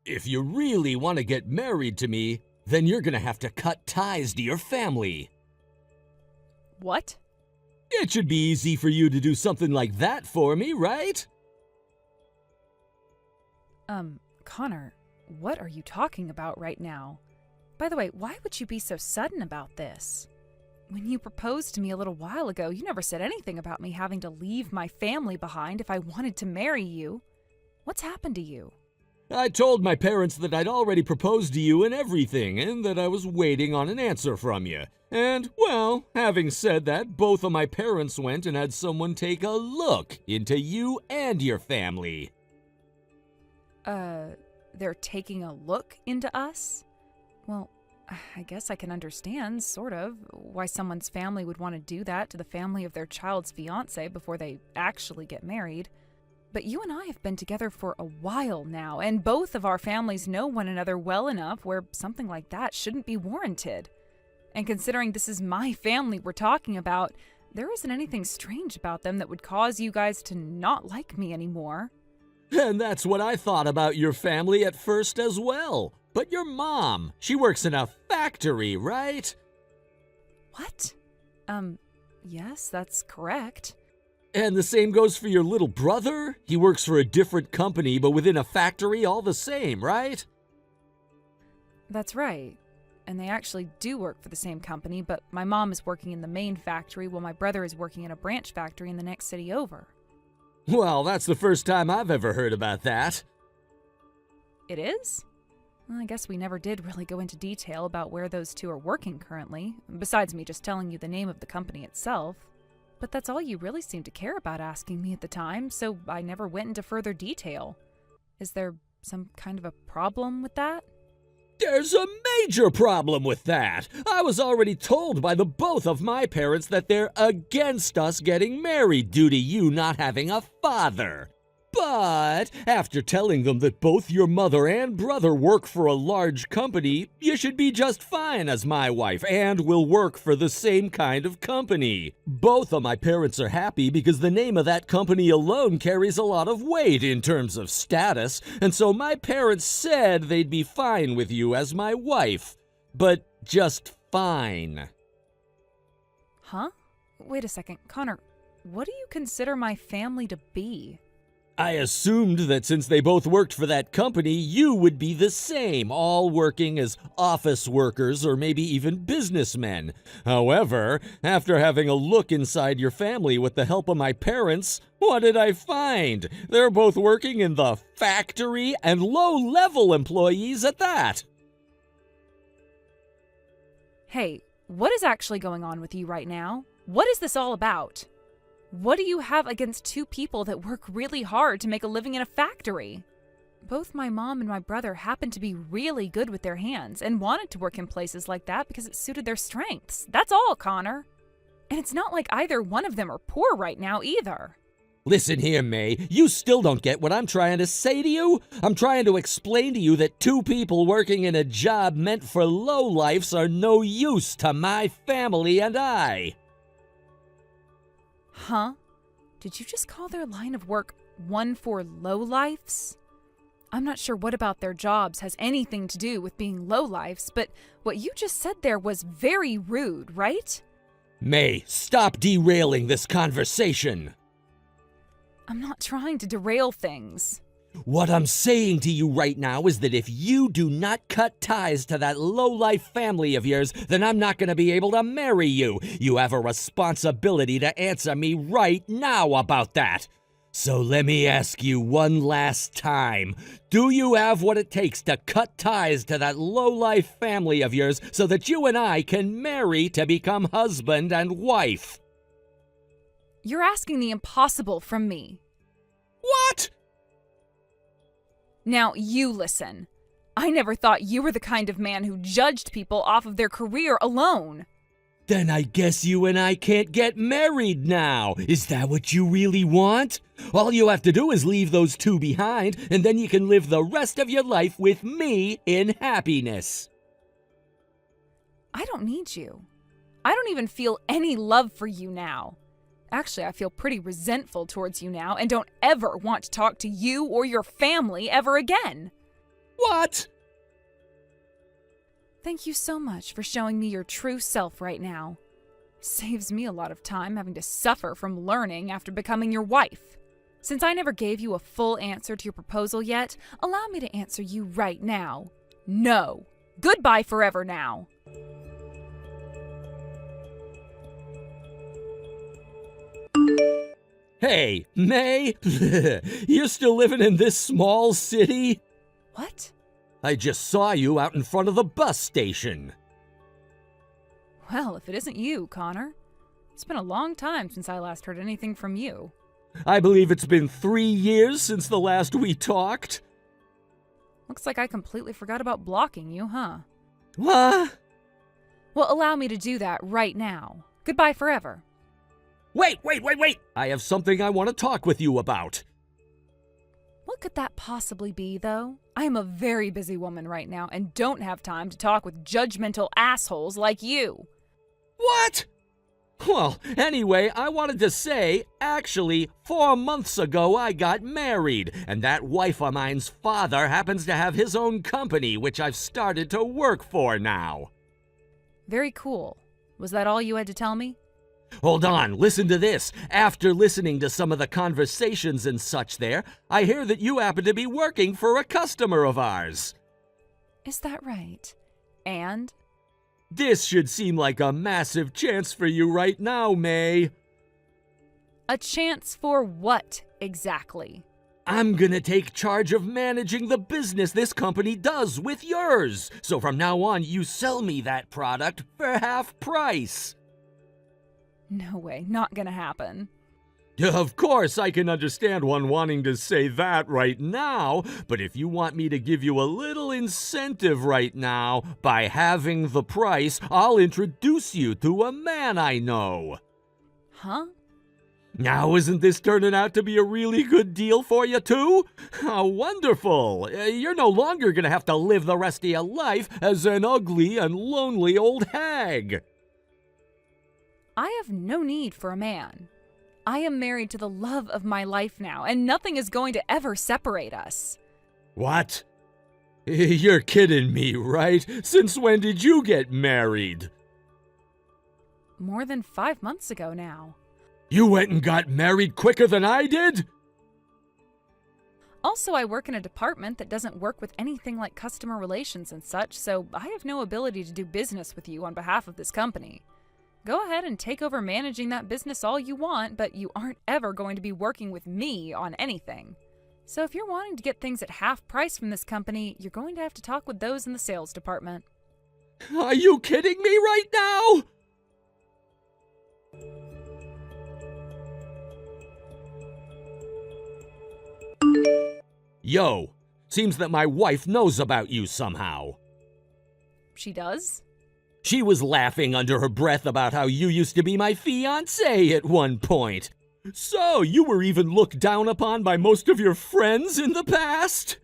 If you really want to get married to me, then you're gonna have to cut ties to your family. What? It should be easy for you to do something like that for me, right? Connor, what are you talking about right now? By the way, why would you be so sudden about this? When you proposed to me a little while ago, you never said anything about me having to leave my family behind if I wanted to marry you. What's happened to you? I told my parents that I'd already proposed to you and everything, and that I was waiting on an answer from you. And, well, having said that, both of my parents went and had someone take a look into you and your family. They're taking a look into us? Well, I guess I can understand, sort of, why someone's family would want to do that to the family of their child's fiancé before they actually get married. But you and I have been together for a while now, and both of our families know one another well enough where something like that shouldn't be warranted. And considering this is my family we're talking about, there isn't anything strange about them that would cause you guys to not like me anymore. And that's what I thought about your family at first as well. But your mom, she works in a factory, right? What? Yes, that's correct. And the same goes for your little brother? He works for a different company, but within a factory all the same, right? That's right. And they actually do work for the same company, but my mom is working in the main factory while my brother is working in a branch factory in the next city over. Well, that's the first time I've ever heard about that. It is? Well, I guess we never did really go into detail about where those two are working currently, besides me just telling you the name of the company itself. But that's all you really seemed to care about asking me at the time, so I never went into further detail. Is there some kind of a problem with that? There's a major problem with that. I was already told by the both of my parents that they're against us getting married due to you not having a father. But after telling them that both your mother and brother work for a large company, you should be just fine as my wife and will work for the same kind of company. Both of my parents are happy because the name of that company alone carries a lot of weight in terms of status, and so my parents said they'd be fine with you as my wife. But just fine. Huh? Wait a second, Connor, what do you consider my family to be? I assumed that since they both worked for that company, you would be the same, all working as office workers or maybe even businessmen. However, after having a look inside your family with the help of my parents, what did I find? They're both working in the factory and low-level employees at that. Hey, what is actually going on with you right now? What is this all about? What do you have against two people that work really hard to make a living in a factory? Both my mom and my brother happen to be really good with their hands and wanted to work in places like that because it suited their strengths. That's all, Connor. And it's not like either one of them are poor right now either. Listen here, May, you still don't get what I'm trying to say to you? I'm trying to explain to you that two people working in a job meant for lowlifes are no use to my family and I. Huh? Did you just call their line of work one for lowlifes? I'm not sure what about their jobs has anything to do with being lowlifes, but what you just said there was very rude, right? May, stop derailing this conversation. I'm not trying to derail things. What I'm saying to you right now is that if you do not cut ties to that low-life family of yours, then I'm not going to be able to marry you. You have a responsibility to answer me right now about that. So let me ask you one last time. Do you have what it takes to cut ties to that low-life family of yours so that you and I can marry to become husband and wife? You're asking the impossible from me. What? Now, you listen. I never thought you were the kind of man who judged people off of their career alone. Then I guess you and I can't get married now. Is that what you really want? All you have to do is leave those two behind, and then you can live the rest of your life with me in happiness. I don't need you. I don't even feel any love for you now. Actually, I feel pretty resentful towards you now and don't ever want to talk to you or your family ever again. What? Thank you so much for showing me your true self right now. Saves me a lot of time having to suffer from learning after becoming your wife. Since I never gave you a full answer to your proposal yet, allow me to answer you right now. No. Goodbye forever now. Hey, May, you're still living in this small city? What? I just saw you out in front of the bus station. Well, if it isn't you, Connor. It's been a long time since I last heard anything from you. I believe it's been 3 years since the last we talked. Looks like I completely forgot about blocking you, huh? What? Well, allow me to do that right now. Goodbye forever. Wait! I have something I want to talk with you about. What could that possibly be, though? I am a very busy woman right now and don't have time to talk with judgmental assholes like you. What? Well, anyway, I wanted to say, actually, 4 months ago I got married, and that wife of mine's father happens to have his own company, which I've started to work for now. Very cool. Was that all you had to tell me? Hold on, listen to this. After listening to some of the conversations and such there, I hear that you happen to be working for a customer of ours. Is that right? And? This should seem like a massive chance for you right now, May. A chance for what, exactly? I'm gonna take charge of managing the business this company does with yours. So from now on, you sell me that product for half price. No way, not gonna happen. Of course, I can understand one wanting to say that right now, but if you want me to give you a little incentive right now, by halving the price, I'll introduce you to a man I know. Huh? Now, isn't this turning out to be a really good deal for you, too? How wonderful! You're no longer gonna have to live the rest of your life as an ugly and lonely old hag. I have no need for a man. I am married to the love of my life now, and nothing is going to ever separate us. What? You're kidding me, right? Since when did you get married? More than 5 months ago now. You went and got married quicker than I did? Also, I work in a department that doesn't work with anything like customer relations and such, so I have no ability to do business with you on behalf of this company. Go ahead and take over managing that business all you want, but you aren't ever going to be working with me on anything. So if you're wanting to get things at half price from this company, you're going to have to talk with those in the sales department. Are you kidding me right now? Yo, seems that my wife knows about you somehow. She does? She was laughing under her breath about how you used to be my fiancé at one point. So, you were even looked down upon by most of your friends in the past?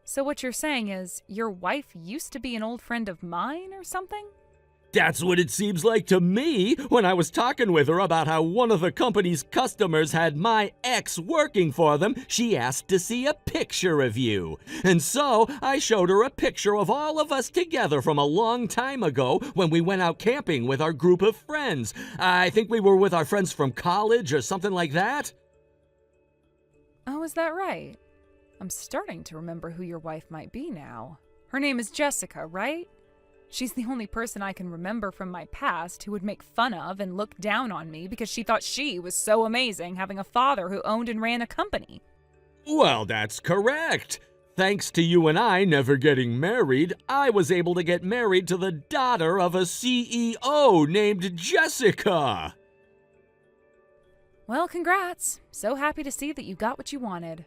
So what you're saying is, your wife used to be an old friend of mine or something? That's what it seems like to me when I was talking with her about how one of the company's customers had my ex working for them. She asked to see a picture of you. And so I showed her a picture of all of us together from a long time ago when we went out camping with our group of friends. I think we were with our friends from college or something like that. Oh, is that right? I'm starting to remember who your wife might be now. Her name is Jessica, right? She's the only person I can remember from my past who would make fun of and look down on me because she thought she was so amazing having a father who owned and ran a company. Well, that's correct. Thanks to you and I never getting married, I was able to get married to the daughter of a CEO named Jessica. Well, congrats. So happy to see that you got what you wanted.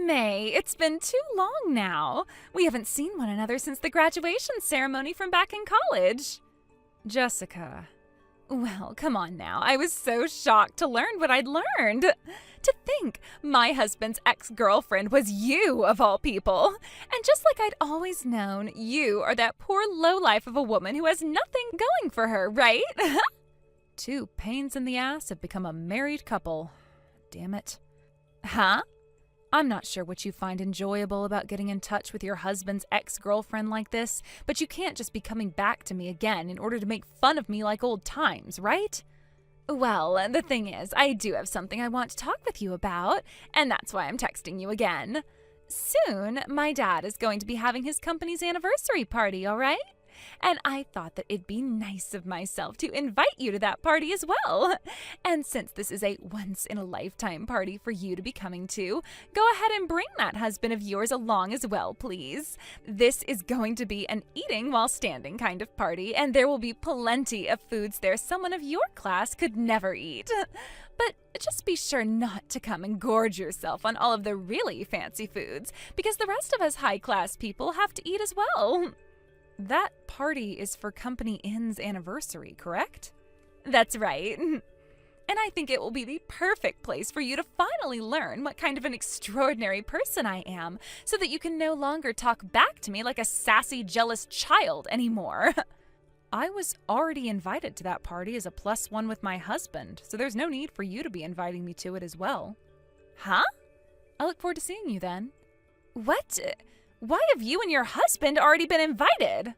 May, it's been too long now. We haven't seen one another since the graduation ceremony from back in college. Jessica. Well, come on now. I was so shocked to learn what I'd learned. To think my husband's ex-girlfriend was you, of all people. And just like I'd always known, you are that poor lowlife of a woman who has nothing going for her, right? Two pains in the ass have become a married couple. Damn it. Huh? I'm not sure what you find enjoyable about getting in touch with your husband's ex-girlfriend like this, but you can't just be coming back to me again in order to make fun of me like old times, right? Well, the thing is, I do have something I want to talk with you about, and that's why I'm texting you again. Soon, my dad is going to be having his company's anniversary party, all right? And I thought that it'd be nice of myself to invite you to that party as well. And since this is a once-in-a-lifetime party for you to be coming to, go ahead and bring that husband of yours along as well, please. This is going to be an eating while standing kind of party, and there will be plenty of foods there someone of your class could never eat. But just be sure not to come and gorge yourself on all of the really fancy foods, because the rest of us high-class people have to eat as well. That party is for Company Inn's anniversary, correct? That's right. And I think it will be the perfect place for you to finally learn what kind of an extraordinary person I am, so that you can no longer talk back to me like a sassy, jealous child anymore. I was already invited to that party as a +1 with my husband, so there's no need for you to be inviting me to it as well. Huh? I look forward to seeing you then. What? Why have you and your husband already been invited?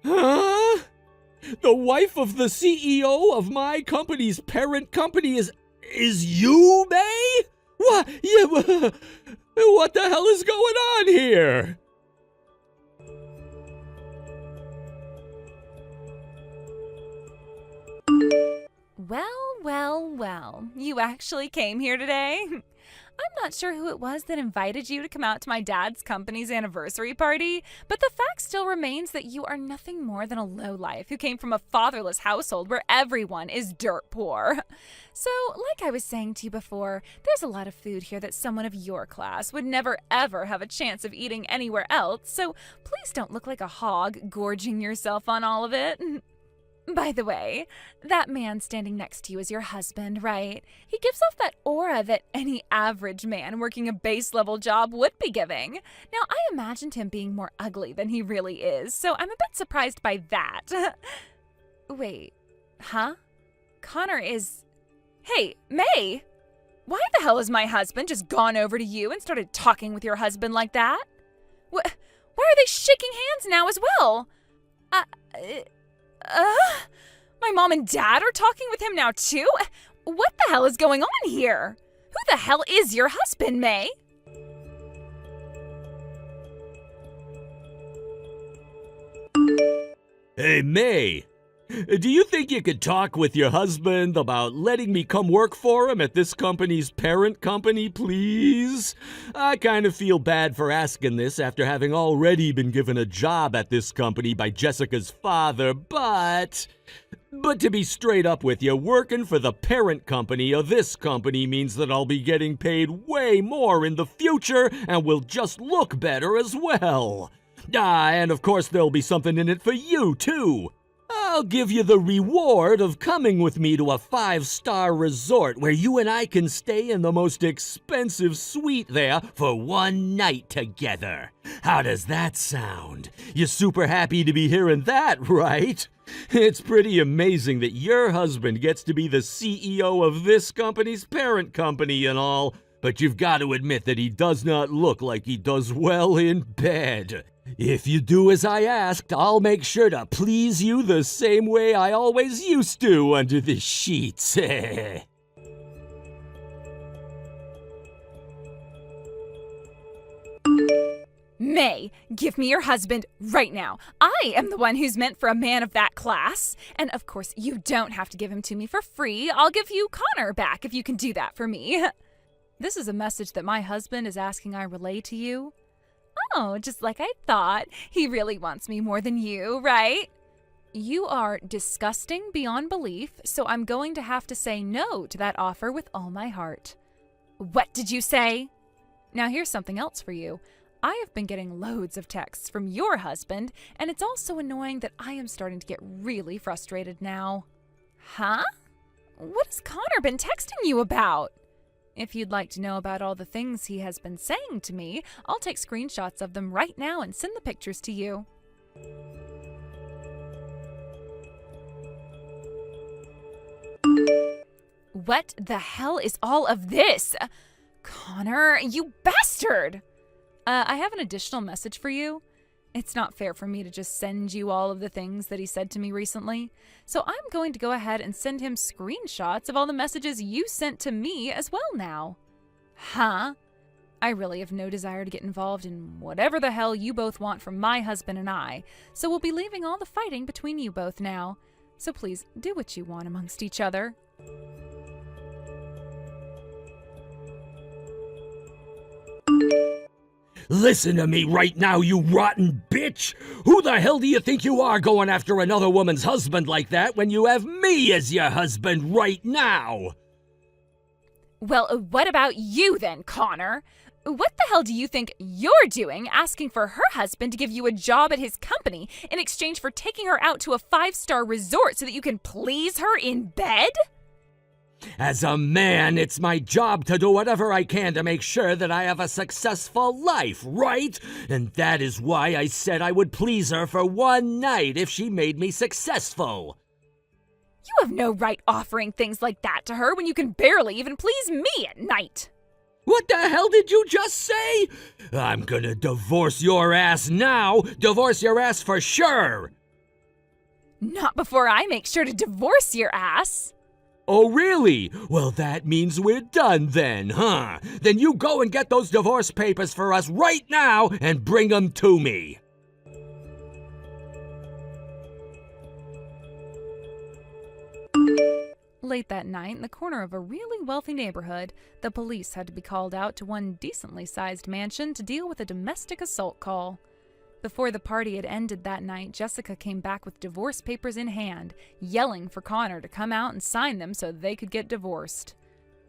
Huh? The wife of the CEO of my company's parent company is you, May? What? Yeah, what the hell is going on here? Well, you actually came here today? I'm not sure who it was that invited you to come out to my dad's company's anniversary party, but the fact still remains that you are nothing more than a lowlife who came from a fatherless household where everyone is dirt poor. So, like I was saying to you before, there's a lot of food here that someone of your class would never ever have a chance of eating anywhere else, so please don't look like a hog gorging yourself on all of it. By the way, that man standing next to you is your husband, right? He gives off that aura that any average man working a base-level job would be giving. Now, I imagined him being more ugly than he really is, so I'm a bit surprised by that. Wait, huh? Connor is... Hey, May! Why the hell has my husband just gone over to you and started talking with your husband like that? Why are they shaking hands now as well? My mom and dad are talking with him now too? What the hell is going on here? Who the hell is your husband, May? Hey, May, do you think you could talk with your husband about letting me come work for him at this company's parent company, please? I kind of feel bad for asking this after having already been given a job at this company by Jessica's father, but to be straight up with you, working for the parent company of this company means that I'll be getting paid way more in the future and will just look better as well. And of course there'll be something in it for you, too. I'll give you the reward of coming with me to a 5-star resort where you and I can stay in the most expensive suite there for one night together. How does that sound? You're super happy to be hearing that, right? It's pretty amazing that your husband gets to be the CEO of this company's parent company and all, but you've got to admit that he does not look like he does well in bed. If you do as I asked, I'll make sure to please you the same way I always used to under the sheets. May, give me your husband right now. I am the one who's meant for a man of that class. And of course, you don't have to give him to me for free. I'll give you Connor back if you can do that for me. This is a message that my husband is asking I relay to you. Oh, just like I thought. He really wants me more than you, right? You are disgusting beyond belief, so I'm going to have to say no to that offer with all my heart. What did you say? Now here's something else for you. I have been getting loads of texts from your husband, and it's all so annoying that I am starting to get really frustrated now. Huh? What has Connor been texting you about? If you'd like to know about all the things he has been saying to me, I'll take screenshots of them right now and send the pictures to you. What the hell is all of this? Connor, you bastard! I have an additional message for you. It's not fair for me to just send you all of the things that he said to me recently, so I'm going to go ahead and send him screenshots of all the messages you sent to me as well now. Huh? I really have no desire to get involved in whatever the hell you both want from my husband and I, so we'll be leaving all the fighting between you both now. So please do what you want amongst each other. Listen to me right now, you rotten bitch! Who the hell do you think you are going after another woman's husband like that when you have me as your husband right now? Well, what about you then, Connor? What the hell do you think you're doing asking for her husband to give you a job at his company in exchange for taking her out to a 5-star resort so that you can please her in bed? As a man, it's my job to do whatever I can to make sure that I have a successful life, right? And that is why I said I would please her for one night if she made me successful. You have no right offering things like that to her when you can barely even please me at night. What the hell did you just say? I'm gonna divorce your ass now. Divorce your ass for sure. Not before I make sure to divorce your ass. Oh, really? Well, that means we're done then, huh? Then you go and get those divorce papers for us right now and bring them to me. Late that night, in the corner of a really wealthy neighborhood, the police had to be called out to one decently sized mansion to deal with a domestic assault call. Before the party had ended that night, Jessica came back with divorce papers in hand, yelling for Connor to come out and sign them so they could get divorced.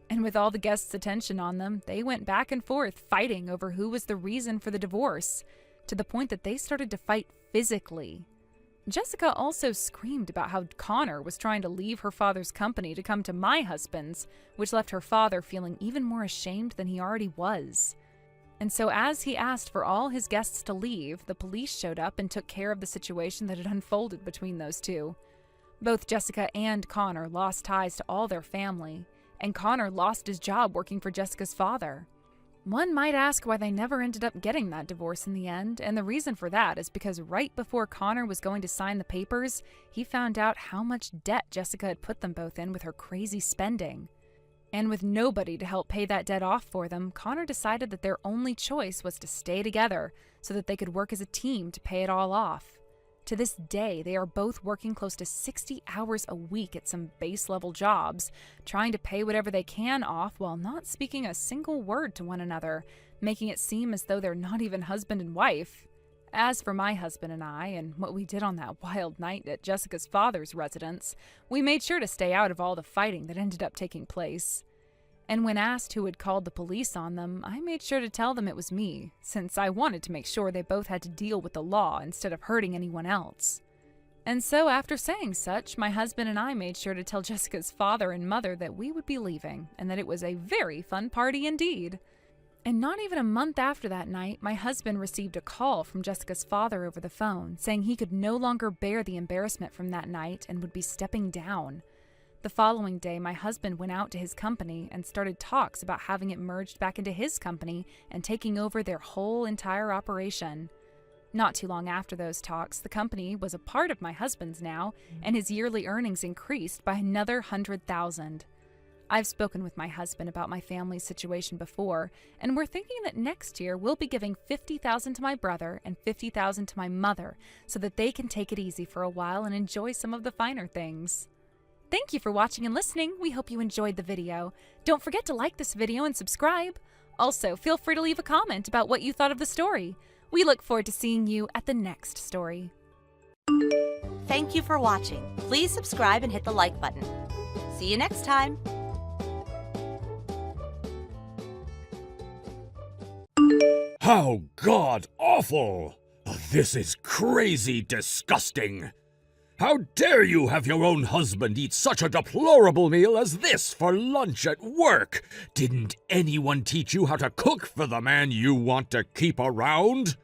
And with all the guests' attention on them, they went back and forth fighting over who was the reason for the divorce, to the point that they started to fight physically. Jessica also screamed about how Connor was trying to leave her father's company to come to my husband's, which left her father feeling even more ashamed than he already was. And so as he asked for all his guests to leave, the police showed up and took care of the situation that had unfolded between those two. Both Jessica and Connor lost ties to all their family, and Connor lost his job working for Jessica's father. One might ask why they never ended up getting that divorce in the end, and the reason for that is because right before Connor was going to sign the papers, he found out how much debt Jessica had put them both in with her crazy spending. And with nobody to help pay that debt off for them, Connor decided that their only choice was to stay together so that they could work as a team to pay it all off. To this day, they are both working close to 60 hours a week at some base-level jobs, trying to pay whatever they can off while not speaking a single word to one another, making it seem as though they're not even husband and wife. As for my husband and I, and what we did on that wild night at Jessica's father's residence, we made sure to stay out of all the fighting that ended up taking place. And when asked who had called the police on them, I made sure to tell them it was me, since I wanted to make sure they both had to deal with the law instead of hurting anyone else. And so after saying such, my husband and I made sure to tell Jessica's father and mother that we would be leaving, and that it was a very fun party indeed. And not even a month after that night, my husband received a call from Jessica's father over the phone, saying he could no longer bear the embarrassment from that night and would be stepping down. The following day, my husband went out to his company and started talks about having it merged back into his company and taking over their whole entire operation. Not too long after those talks, the company was a part of my husband's now, and his yearly earnings increased by another $100,000. I've spoken with my husband about my family's situation before, and we're thinking that next year we'll be giving $50,000 to my brother and $50,000 to my mother so that they can take it easy for a while and enjoy some of the finer things. Thank you for watching and listening. We hope you enjoyed the video. Don't forget to like this video and subscribe. Also, feel free to leave a comment about what you thought of the story. We look forward to seeing you at the next story. Thank you for watching. Please subscribe and hit the like button. See you next time. How god-awful! This is crazy disgusting! How dare you have your own husband eat such a deplorable meal as this for lunch at work? Didn't anyone teach you how to cook for the man you want to keep around?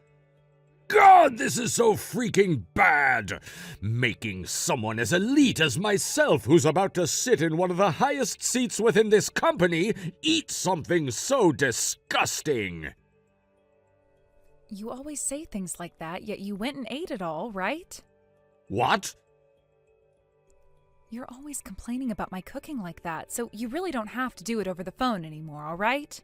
God, this is so freaking bad! Making someone as elite as myself, who's about to sit in one of the highest seats within this company, eat something so disgusting! You always say things like that, yet you went and ate it all, right? What? You're always complaining about my cooking like that, so you really don't have to do it over the phone anymore, all right?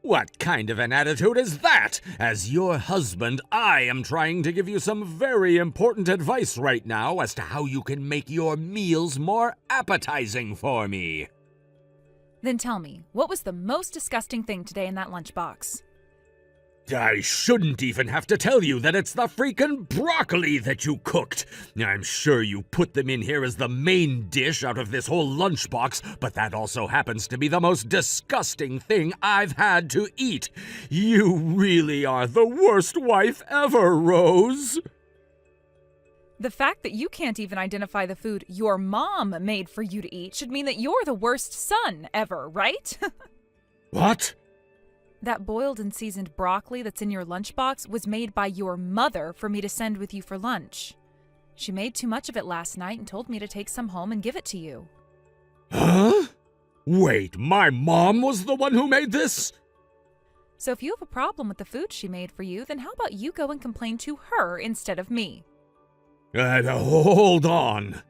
What kind of an attitude is that? As your husband, I am trying to give you some very important advice right now as to how you can make your meals more appetizing for me. Then tell me, what was the most disgusting thing today in that lunchbox? I shouldn't even have to tell you that it's the freaking broccoli that you cooked. I'm sure you put them in here as the main dish out of this whole lunchbox, but that also happens to be the most disgusting thing I've had to eat. You really are the worst wife ever, Rose. The fact that you can't even identify the food your mom made for you to eat should mean that you're the worst son ever, right? What? That boiled and seasoned broccoli that's in your lunchbox was made by your mother for me to send with you for lunch. She made too much of it last night and told me to take some home and give it to you. Huh? Wait, my mom was the one who made this? So if you have a problem with the food she made for you, then how about you go and complain to her instead of me? Hold on.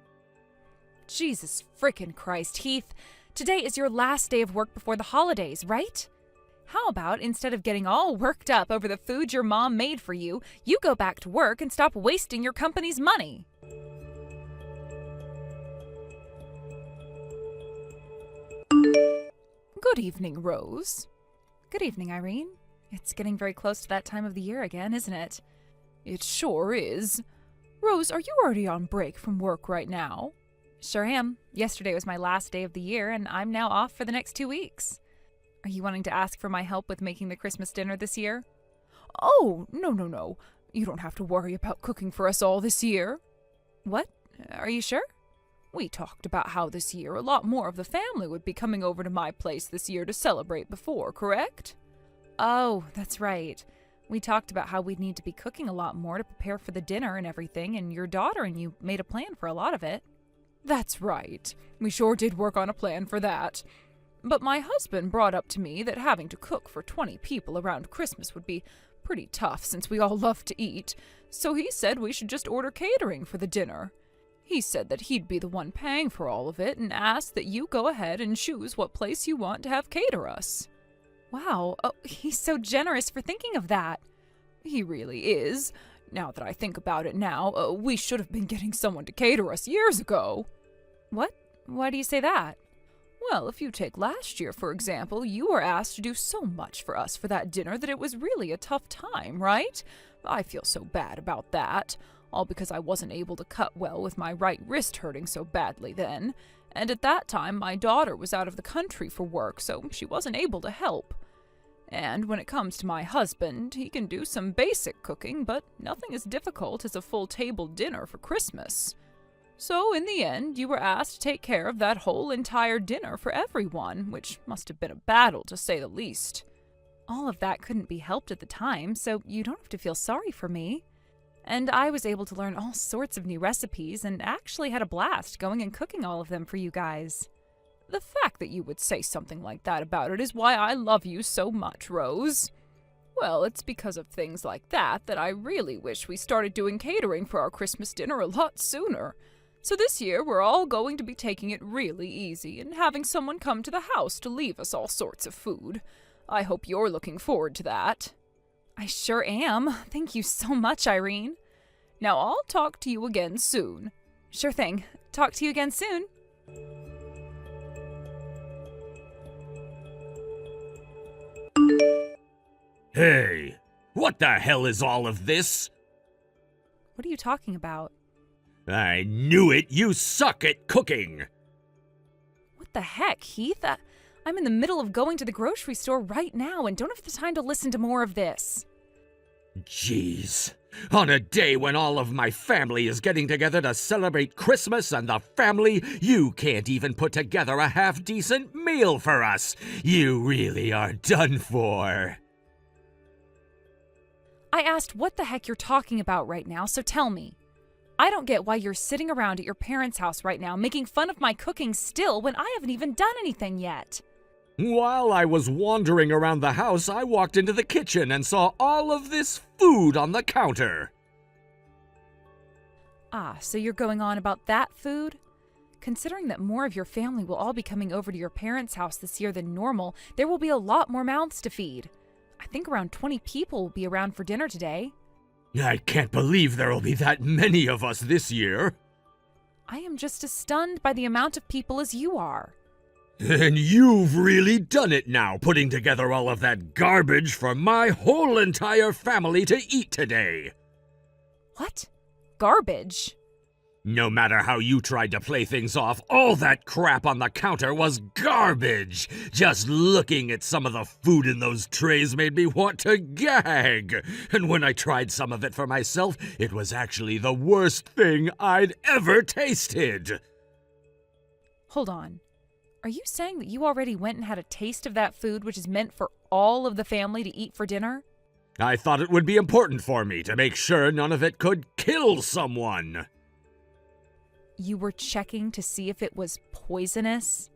Jesus frickin' Christ, Heath. Today is your last day of work before the holidays, right? How about, instead of getting all worked up over the food your mom made for you, you go back to work and stop wasting your company's money? Good evening, Rose. Good evening, Irene. It's getting very close to that time of the year again, isn't it? It sure is. Rose, are you already on break from work right now? Sure am. Yesterday was my last day of the year, and I'm now off for the next 2 weeks. Are you wanting to ask for my help with making the Christmas dinner this year? Oh, no. You don't have to worry about cooking for us all this year. What? Are you sure? We talked about how this year a lot more of the family would be coming over to my place this year to celebrate before, correct? Oh, that's right. We talked about how we'd need to be cooking a lot more to prepare for the dinner and everything, and your daughter and you made a plan for a lot of it. That's right. We sure did work on a plan for that. But my husband brought up to me that having to cook for 20 people around Christmas would be pretty tough since we all love to eat, so he said we should just order catering for the dinner. He said that he'd be the one paying for all of it and asked that you go ahead and choose what place you want to have cater us. Wow, he's so generous for thinking of that. He really is. Now that I think about it now, we should have been getting someone to cater us years ago. What? Why do you say that? Well, if you take last year, for example, you were asked to do so much for us for that dinner that it was really a tough time, right? I feel so bad about that, all because I wasn't able to cut well with my right wrist hurting so badly then, and at that time my daughter was out of the country for work, so she wasn't able to help. And when it comes to my husband, he can do some basic cooking, but nothing as difficult as a full table dinner for Christmas. So, in the end, you were asked to take care of that whole entire dinner for everyone, which must have been a battle, to say the least. All of that couldn't be helped at the time, so you don't have to feel sorry for me. And I was able to learn all sorts of new recipes and actually had a blast going and cooking all of them for you guys. The fact that you would say something like that about it is why I love you so much, Rose. Well, it's because of things like that that I really wish we started doing catering for our Christmas dinner a lot sooner. So this year, we're all going to be taking it really easy and having someone come to the house to leave us all sorts of food. I hope you're looking forward to that. I sure am. Thank you so much, Irene. Now I'll talk to you again soon. Sure thing. Talk to you again soon. Hey, what the hell is all of this? What are you talking about? I knew it! You suck at cooking! What the heck, Heath? I'm in the middle of going to the grocery store right now and don't have the time to listen to more of this. Jeez. On a day when all of my family is getting together to celebrate Christmas and the family, you can't even put together a half-decent meal for us. You really are done for. I asked what the heck you're talking about right now, so tell me. I don't get why you're sitting around at your parents' house right now making fun of my cooking still when I haven't even done anything yet. While I was wandering around the house, I walked into the kitchen and saw all of this food on the counter. Ah, so you're going on about that food? Considering that more of your family will all be coming over to your parents' house this year than normal, there will be a lot more mouths to feed. I think around 20 people will be around for dinner today. I can't believe there will be that many of us this year. I am just as stunned by the amount of people as you are. And you've really done it now, putting together all of that garbage for my whole entire family to eat today. What? Garbage? No matter how you tried to play things off, all that crap on the counter was garbage. Just looking at some of the food in those trays made me want to gag. And when I tried some of it for myself, it was actually the worst thing I'd ever tasted. Hold on. Are you saying that you already went and had a taste of that food which is meant for all of the family to eat for dinner? I thought it would be important for me to make sure none of it could kill someone. You were checking to see if it was poisonous?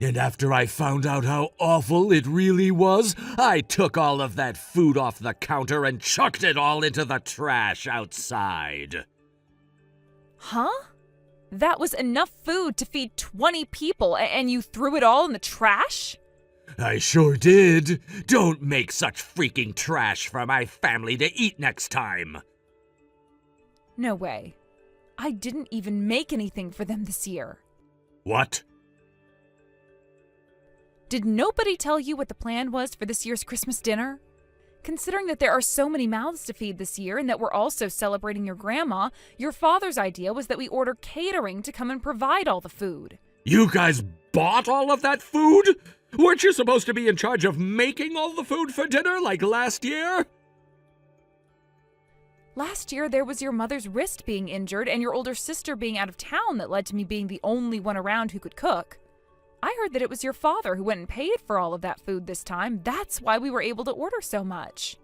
And after I found out how awful it really was, I took all of that food off the counter and chucked it all into the trash outside. Huh? That was enough food to feed 20 people, and you threw it all in the trash? I sure did. Don't make such freaking trash for my family to eat next time. No way. I didn't even make anything for them this year. What? Did nobody tell you what the plan was for this year's Christmas dinner? Considering that there are so many mouths to feed this year and that we're also celebrating your grandma, your father's idea was that we order catering to come and provide all the food. You guys bought all of that food? Weren't you supposed to be in charge of making all the food for dinner like last year? Last year, there was your mother's wrist being injured and your older sister being out of town that led to me being the only one around who could cook. I heard that it was your father who went and paid for all of that food this time. That's why we were able to order so much.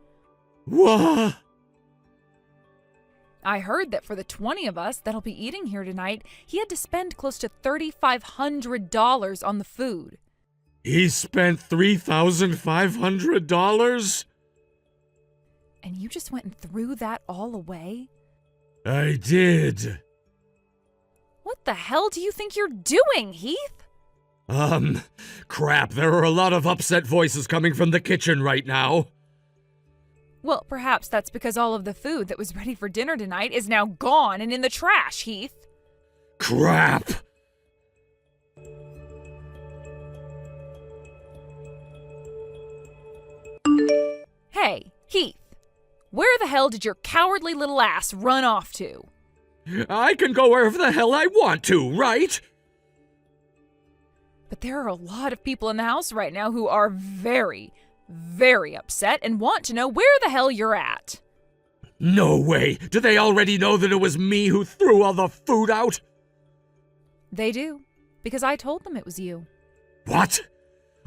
What? I heard that for the 20 of us that'll be eating here tonight, he had to spend close to $3,500 on the food. He spent $3,500? And you just went and threw that all away? I did. What the hell do you think you're doing, Heath? Crap, there are a lot of upset voices coming from the kitchen right now. Well, perhaps that's because all of the food that was ready for dinner tonight is now gone and in the trash, Heath. Crap! Hey, Heath, where the hell did your cowardly little ass run off to? I can go wherever the hell I want to, right? But there are a lot of people in the house right now who are very, very upset and want to know where the hell you're at. No way! Do they already know that it was me who threw all the food out? They do, because I told them it was you. What?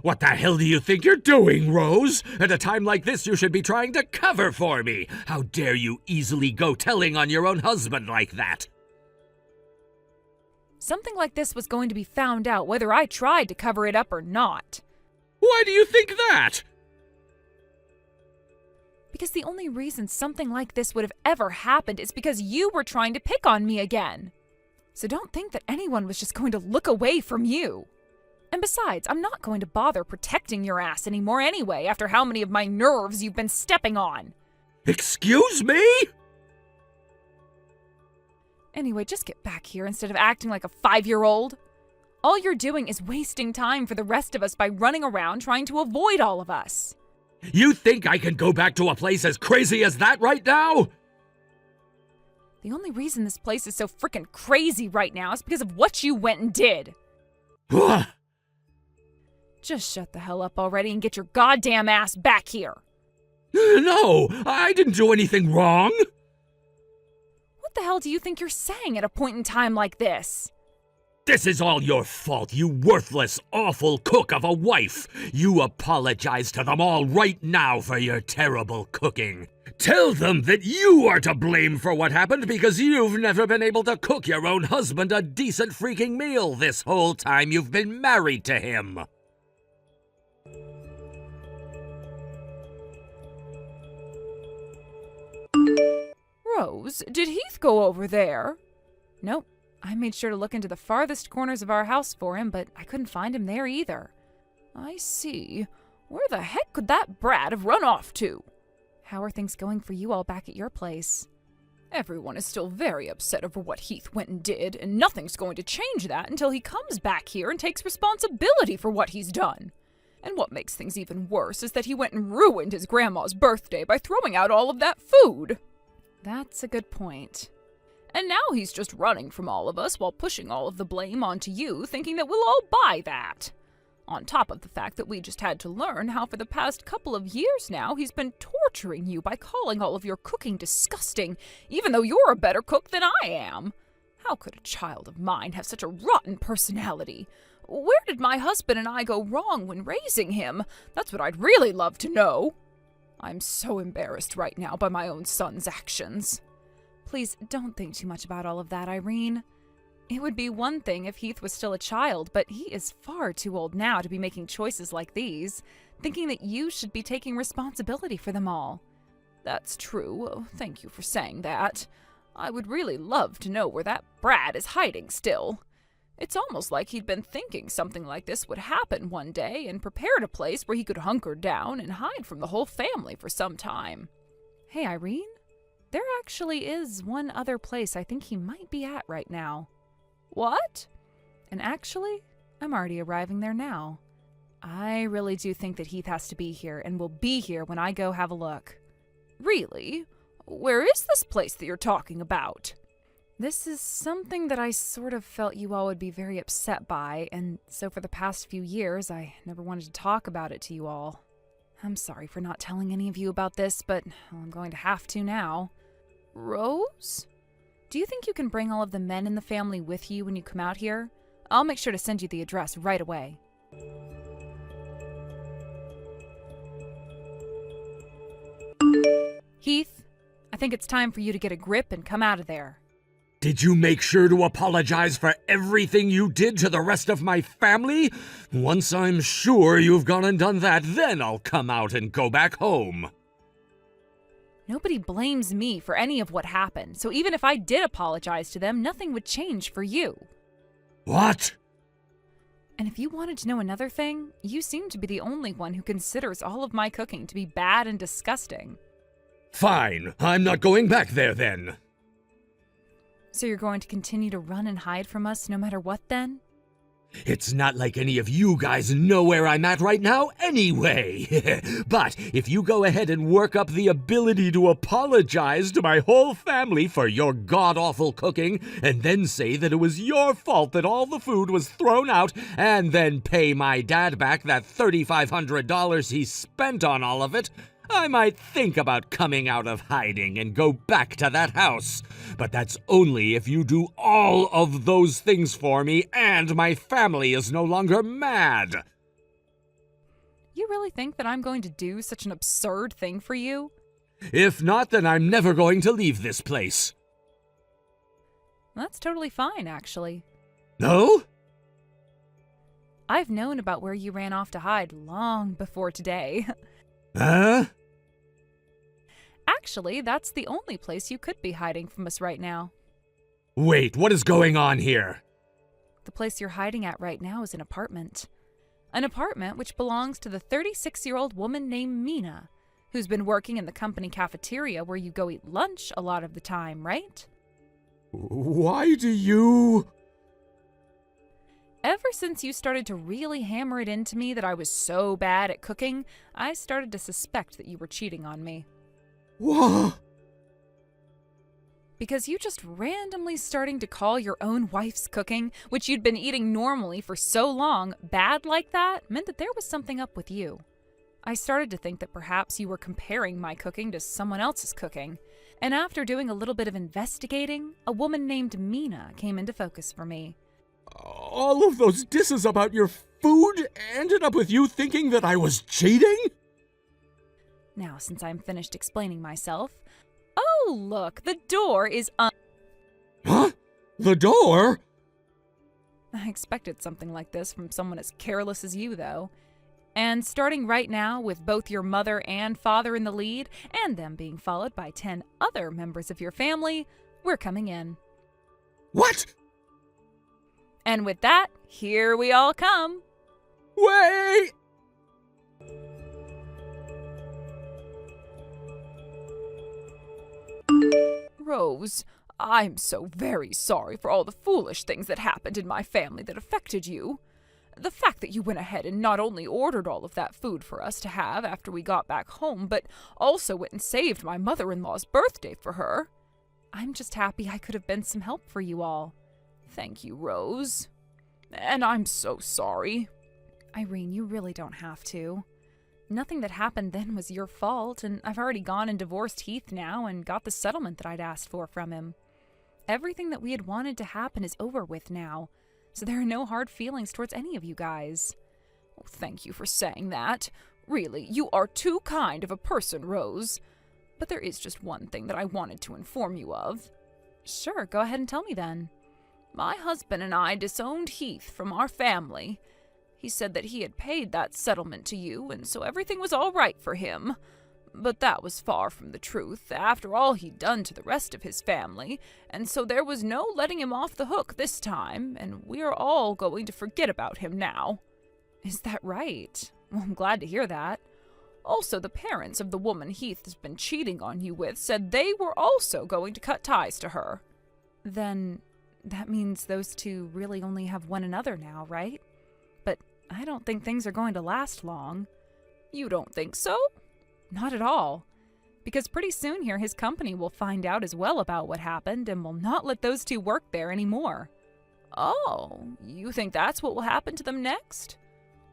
What the hell do you think you're doing, Rose? At a time like this, you should be trying to cover for me. How dare you easily go telling on your own husband like that? Something like this was going to be found out whether I tried to cover it up or not. Why do you think that? Because the only reason something like this would have ever happened is because you were trying to pick on me again. So don't think that anyone was just going to look away from you. And besides, I'm not going to bother protecting your ass anymore anyway after how many of my nerves you've been stepping on. Excuse me? Anyway, just get back here instead of acting like a 5-year-old. All you're doing is wasting time for the rest of us by running around trying to avoid all of us. You think I can go back to a place as crazy as that right now? The only reason this place is so frickin' crazy right now is because of what you went and did. Just shut the hell up already and get your goddamn ass back here. No, I didn't do anything wrong. What the hell do you think you're saying at a point in time like this? This is all your fault, you worthless, awful cook of a wife! You apologize to them all right now for your terrible cooking. Tell them that you are to blame for what happened because you've never been able to cook your own husband a decent freaking meal this whole time you've been married to him. Rose, did Heath go over there? Nope. I made sure to look into the farthest corners of our house for him, but I couldn't find him there either. I see. Where the heck could that brat have run off to? How are things going for you all back at your place? Everyone is still very upset over what Heath went and did, and nothing's going to change that until he comes back here and takes responsibility for what he's done. And what makes things even worse is that he went and ruined his grandma's birthday by throwing out all of that food. That's a good point. And now he's just running from all of us while pushing all of the blame onto you, thinking that we'll all buy that. On top of the fact that we just had to learn how for the past couple of years now he's been torturing you by calling all of your cooking disgusting, even though you're a better cook than I am. How could a child of mine have such a rotten personality? Where did my husband and I go wrong when raising him? That's what I'd really love to know. I'm so embarrassed right now by my own son's actions. Please don't think too much about all of that, Irene. It would be one thing if Heath was still a child, but he is far too old now to be making choices like these, thinking that you should be taking responsibility for them all. That's true. Thank you for saying that. I would really love to know where that brat is hiding still. It's almost like he'd been thinking something like this would happen one day and prepared a place where he could hunker down and hide from the whole family for some time. Hey, Irene? There actually is one other place I think he might be at right now. What? And actually, I'm already arriving there now. I really do think that Heath has to be here and will be here when I go have a look. Really? Where is this place that you're talking about? This is something that I sort of felt you all would be very upset by, and so for the past few years, I never wanted to talk about it to you all. I'm sorry for not telling any of you about this, but I'm going to have to now. Rose? Do you think you can bring all of the men in the family with you when you come out here? I'll make sure to send you the address right away. Heath, I think it's time for you to get a grip and come out of there. Did you make sure to apologize for everything you did to the rest of my family? Once I'm sure you've gone and done that, then I'll come out and go back home. Nobody blames me for any of what happened, so even if I did apologize to them, nothing would change for you. What? And if you wanted to know another thing, you seem to be the only one who considers all of my cooking to be bad and disgusting. Fine, I'm not going back there then. So you're going to continue to run and hide from us no matter what then? It's not like any of you guys know where I'm at right now anyway. But if you go ahead and work up the ability to apologize to my whole family for your god-awful cooking, and then say that it was your fault that all the food was thrown out, and then pay my dad back that $3,500 he spent on all of it, I might think about coming out of hiding and go back to that house. But that's only if you do all of those things for me and my family is no longer mad. You really think that I'm going to do such an absurd thing for you? If not, then I'm never going to leave this place. That's totally fine, actually. No? I've known about where you ran off to hide long before today. Huh? Actually, that's the only place you could be hiding from us right now. Wait, what is going on here? The place you're hiding at right now is an apartment. An apartment which belongs to the 36-year-old woman named Mina, who's been working in the company cafeteria where you go eat lunch a lot of the time, right? Why do you... Ever since you started to really hammer it into me that I was so bad at cooking, I started to suspect that you were cheating on me. What? Because you just randomly starting to call your own wife's cooking, which you'd been eating normally for so long, bad like that, meant that there was something up with you. I started to think that perhaps you were comparing my cooking to someone else's cooking. And after doing a little bit of investigating, a woman named Mina came into focus for me. All of those disses about your food ended up with you thinking that I was cheating? Now, since I'm finished explaining myself, oh, look, the door is Huh? The door? I expected something like this from someone as careless as you, though. And starting right now, with both your mother and father in the lead, and them being followed by 10 other members of your family, we're coming in. What? And with that, here we all come. Wait! Rose, I'm so very sorry for all the foolish things that happened in my family that affected you. The fact that you went ahead and not only ordered all of that food for us to have after we got back home, but also went and saved my mother-in-law's birthday for her. I'm just happy I could have been some help for you all. Thank you, Rose. And I'm so sorry. Irene, you really don't have to. Nothing that happened then was your fault, and I've already gone and divorced Heath now and got the settlement that I'd asked for from him. Everything that we had wanted to happen is over with now, so there are no hard feelings towards any of you guys. Oh, thank you for saying that. Really, you are too kind of a person, Rose. But there is just one thing that I wanted to inform you of. Sure, go ahead and tell me then. My husband and I disowned Heath from our family. He said that he had paid that settlement to you, and so everything was all right for him. But that was far from the truth, after all he'd done to the rest of his family, and so there was no letting him off the hook this time, and we're all going to forget about him now. Is that right? Well, I'm glad to hear that. Also, the parents of the woman Heath has been cheating on you with said they were also going to cut ties to her. Then that means those two really only have one another now, right? But I don't think things are going to last long. You don't think so? Not at all. Because pretty soon here his company will find out as well about what happened and will not let those two work there anymore. Oh, you think that's what will happen to them next?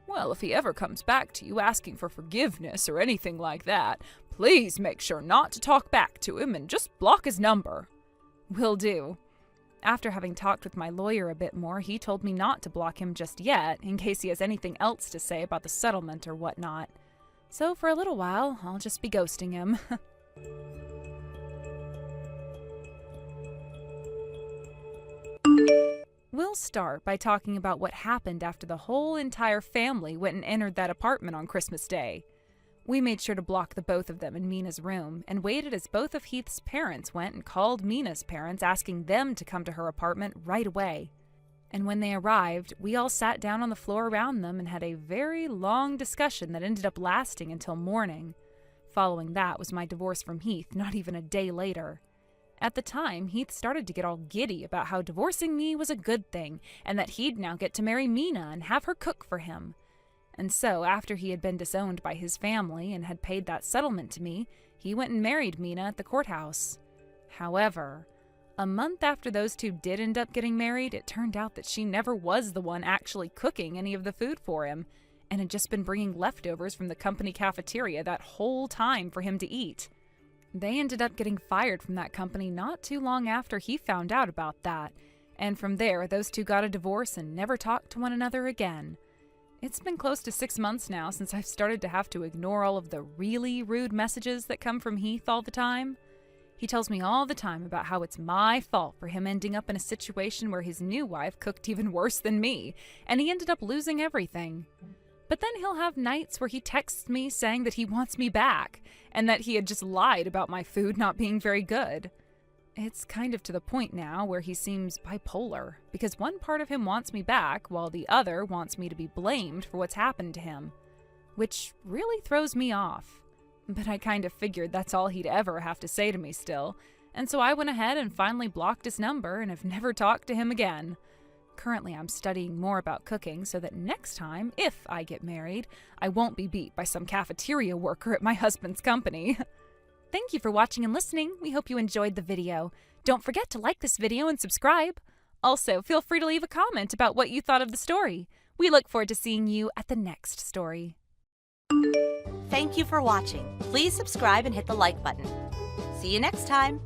Well, if he ever comes back to you asking for forgiveness or anything like that, please make sure not to talk back to him and just block his number. Will do. After having talked with my lawyer a bit more, he told me not to block him just yet, in case he has anything else to say about the settlement or whatnot. So for a little while, I'll just be ghosting him. We'll start by talking about what happened after the whole entire family went and entered that apartment on Christmas Day. We made sure to block the both of them in Mina's room and waited as both of Heath's parents went and called Mina's parents asking them to come to her apartment right away. And when they arrived, we all sat down on the floor around them and had a very long discussion that ended up lasting until morning. Following that was my divorce from Heath, not even a day later. At the time, Heath started to get all giddy about how divorcing me was a good thing and that he'd now get to marry Mina and have her cook for him. And so, after he had been disowned by his family and had paid that settlement to me, he went and married Mina at the courthouse. However, a month after those two did end up getting married, it turned out that she never was the one actually cooking any of the food for him, and had just been bringing leftovers from the company cafeteria that whole time for him to eat. They ended up getting fired from that company not too long after he found out about that, and from there, those two got a divorce and never talked to one another again. It's been close to 6 months now since I've started to have to ignore all of the really rude messages that come from Heath all the time. He tells me all the time about how it's my fault for him ending up in a situation where his new wife cooked even worse than me, and he ended up losing everything. But then he'll have nights where he texts me saying that he wants me back, and that he had just lied about my food not being very good. It's kind of to the point now where he seems bipolar, because one part of him wants me back, while the other wants me to be blamed for what's happened to him, which really throws me off. But I kind of figured that's all he'd ever have to say to me still, and so I went ahead and finally blocked his number and have never talked to him again. Currently, I'm studying more about cooking so that next time, if I get married, I won't be beat by some cafeteria worker at my husband's company. Thank you for watching and listening. We hope you enjoyed the video. Don't forget to like this video and subscribe. Also, feel free to leave a comment about what you thought of the story. We look forward to seeing you at the next story. Thank you for watching. Please subscribe and hit the like button. See See you next time.